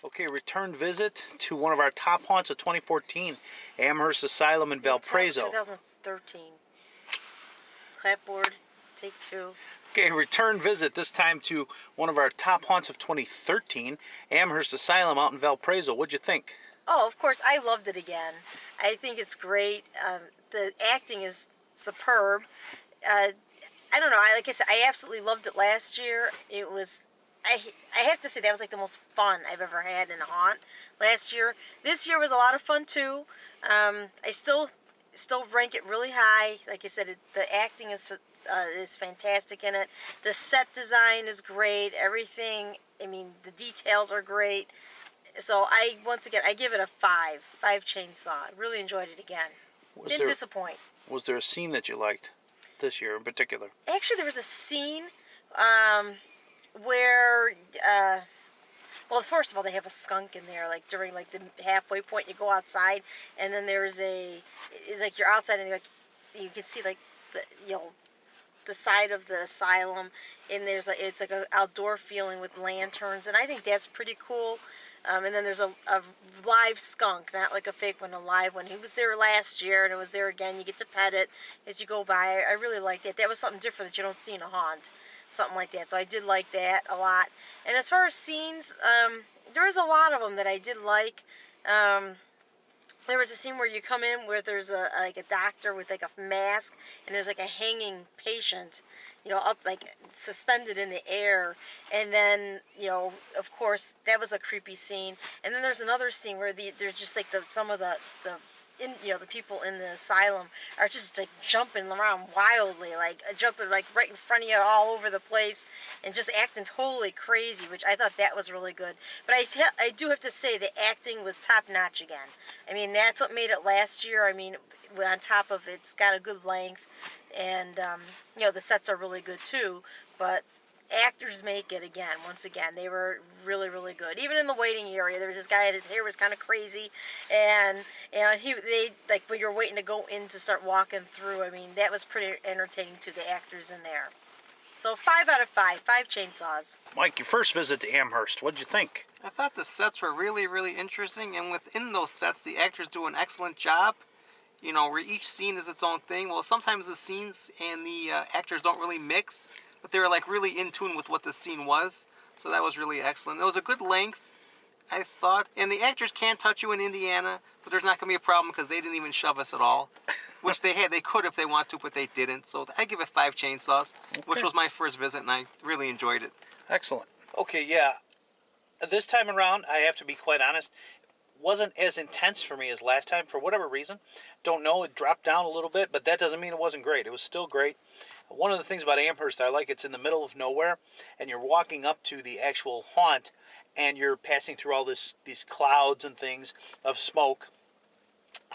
Okay, return visit to one of our top haunts of 2014, Amhurst Asylum in Valparaiso. 2013. Clapboard, take 2. Okay, return visit, this time to one of our top haunts of 2013, Amhurst Asylum out in Valparaiso. What'd you think? Oh, of course, I loved it again. I think it's great. The acting is superb. I don't know, like I said, I absolutely loved it last year. It was, I have to say, that was like the most fun I've ever had in a haunt last year. This year was a lot of fun too. I still rank it really high. Like I said, the acting is fantastic in it. The set design is great. Everything, I mean, the details are great. So once again, I give it a 5 chainsaw. I really enjoyed it again. Didn't disappoint. Was there a scene that you liked this year in particular? Actually, there was a scene where, well, first of all, they have a skunk in there. Like during like the halfway point, you go outside, and then there's like you're outside, and you can see like the side of the asylum, and it's like an outdoor feeling with lanterns, and I think that's pretty cool. And then there's a live skunk, not like a fake one, a live one. He was there last year, and it was there again. You get to pet it as you go by. I really liked that. That was something different that you don't see in a haunt, something like that. So I did like that a lot. And as far as scenes, there was a lot of them that I did like. There was a scene where you come in where there's like a doctor with like a mask, and there's like a hanging patient, up like suspended in the air. And then, of course, that was a creepy scene. And then there's another scene where there's just like some of the people in the asylum are just like jumping around wildly, like jumping like right in front of you all over the place and just acting totally crazy, which I thought that was really good. But I do have to say the acting was top notch again. I mean, that's what made it last year. I mean, on top of it's got a good length, and the sets are really good too, but actors make it again. Once again, they were really, really good. Even in the waiting area, there was this guy, his hair was kind of crazy, and they like when you're waiting to go in to start walking through. I mean, that was pretty entertaining to the actors in there. So 5 out of 5 chainsaws. Mike, your first visit to Amherst, what'd you think? I thought the sets were really, really interesting, and within those sets, the actors do an excellent job. Where each scene is its own thing. Well, sometimes the scenes and the actors don't really mix, but they were like really in tune with what the scene was. So that was really excellent. It was a good length, I thought. And the actors can't touch you in Indiana, but there's not going to be a problem because they didn't even shove us at all. Which they could if they want to, but they didn't. So I give it 5 chainsaws, which was my first visit, and I really enjoyed it. Excellent. Okay, yeah. This time around, I have to be quite honest, wasn't as intense for me as last time for whatever reason. Don't know, it dropped down a little bit, but that doesn't mean it wasn't great. It was still great. One of the things about Amherst I like, it's in the middle of nowhere, and you're walking up to the actual haunt, and you're passing through all these clouds and things of smoke,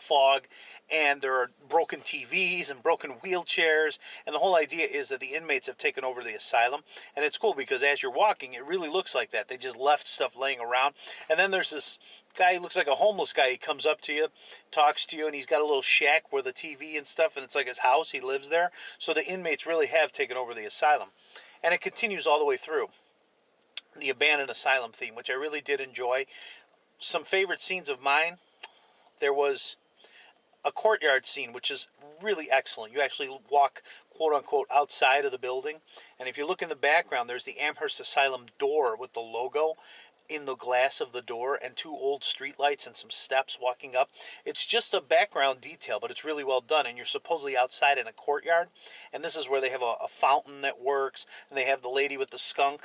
fog, and there are broken TVs and broken wheelchairs, and the whole idea is that the inmates have taken over the asylum. And it's cool because as you're walking, it really looks like that. They just left stuff laying around. And then there's this guy who looks like a homeless guy. He comes up to you, talks to you, and he's got a little shack with a TV and stuff, and it's like his house. He lives there. So the inmates really have taken over the asylum. And it continues all the way through. The abandoned asylum theme, which I really did enjoy. Some favorite scenes of mine, there was a courtyard scene, which is really excellent. You actually walk, quote-unquote, outside of the building. And if you look in the background, there's the Amherst Asylum door with the logo in the glass of the door and 2 old streetlights and some steps walking up. It's just a background detail, but it's really well done. And you're supposedly outside in a courtyard. And this is where they have a fountain that works. And they have the lady with the skunk,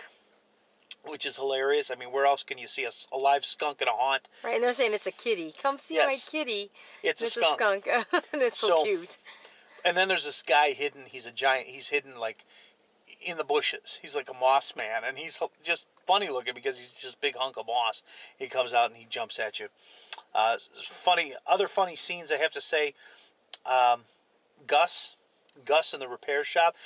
which is hilarious. I mean, where else can you see a live skunk in a haunt? Right, and they're saying it's a kitty. Come see my kitty. It's a skunk. And it's so cute. And then there's this guy hidden. He's a giant. He's hidden like in the bushes. He's like a moss man, and he's just funny looking because he's just a big hunk of moss. He comes out and he jumps at you. Other funny scenes, I have to say. Gus in the repair shop.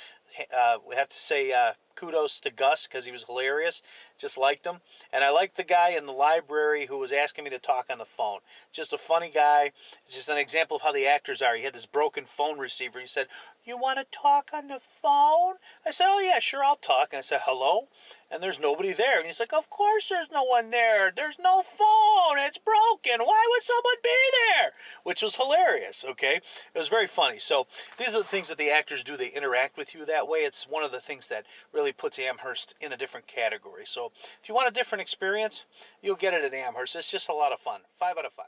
We have to say kudos to Gus because he was hilarious. Just liked him. And I liked the guy in the library who was asking me to talk on the phone. Just a funny guy. It's just an example of how the actors are. He had this broken phone receiver. He said, "You want to talk on the phone?" I said, "Oh, yeah, sure, I'll talk." And I said, "Hello?" And there's nobody there. And he's like, "Of course there's no one there. There's no phone. It's broken. Why would someone be there?" Which was hilarious, okay? It was very funny. So these are the things that the actors do. They interact with you that way. It's one of the things that really puts Amherst in a different category. So if you want a different experience, you'll get it at Amherst. It's just a lot of fun. 5 out of 5.